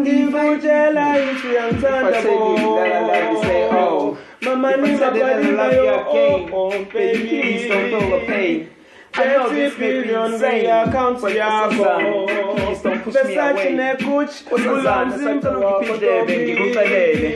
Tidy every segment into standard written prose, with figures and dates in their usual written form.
Angivutela If I tell you that I love you, say oh. Mama, If I tell you that I love you again, baby, please don't feel the pain. I know this may be insane, but please don't push me away. Osazana, sacela ukipindebe, ngikucelele.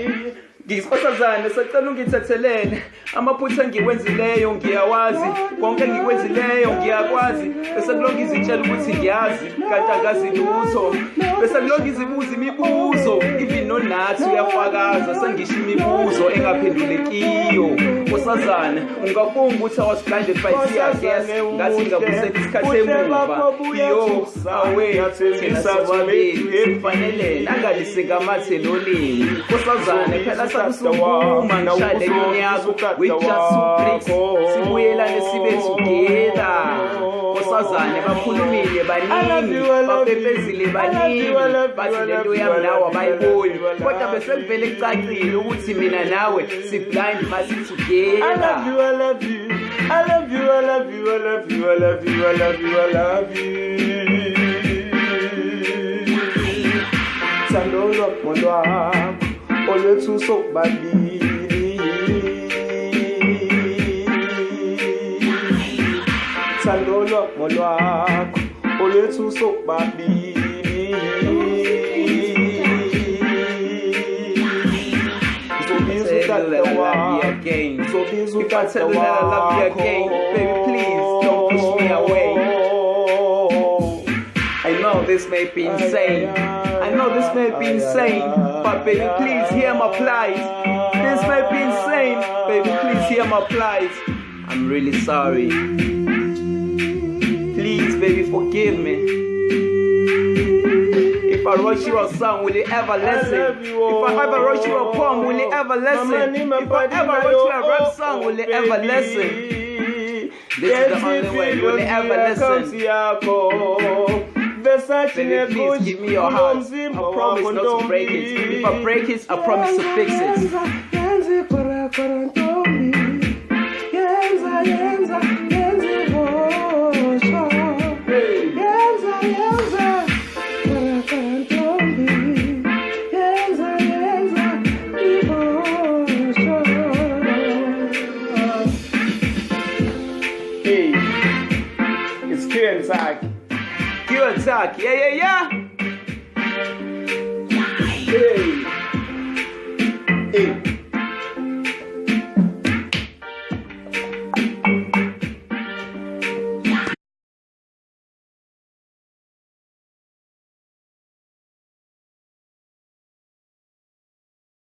Osazana, sacela ungithethelele. Amaphutha ngiwenzileyo ngiyawazi, konke ngikwenzileyo ngiyakwazi. Bese kulonke izitshela ukuthi ngiyazi, kanti akazi lutho. Bese kulonke izibuza imibuzo, even nonathi uyafakaza, sengisho imibuzo engaphendulekiyo. Osazana, ungabonga ukuthi I was blinded by tear gas, ngathi ngabusela isikhathi emuva. Yo, away, thina sobabili, sifanele, angaliseka amathelolini. Osazana, phela sakusukuma ngishade unyaka. We just suplex, sibuyelane sibe together. Osazane bakhulumile baningi, bapepezile baningi, bathi lento yami nawe abayiboni. Kodwa bese kuvele kucacile ukuthi mina nawe si-blind masi together. I love you, I love you, I love you, I love you, I love you, I love you, I love you, I love you. Thando lwakho lwakho olwethu sobabili. Thando lwakho lwakho olwethu sobabili. If I tell you that I love you again, baby, please don't push me away. I know this may be insane. I know this may be insane, but baby, please hear my plight. This may be insane, baby, please hear my plight. I'm really sorry. Please, baby, forgive me. If I wrote you a song, will you ever listen? If I ever wrote you a poem, will you ever listen? If I ever wrote you a rap song, will you ever listen? This is the only way, will you ever listen? Baby, please give me your heart. I promise not to break it. If I break it, I promise to fix it. Hey, it's Q Attack. Q Attack, yeah.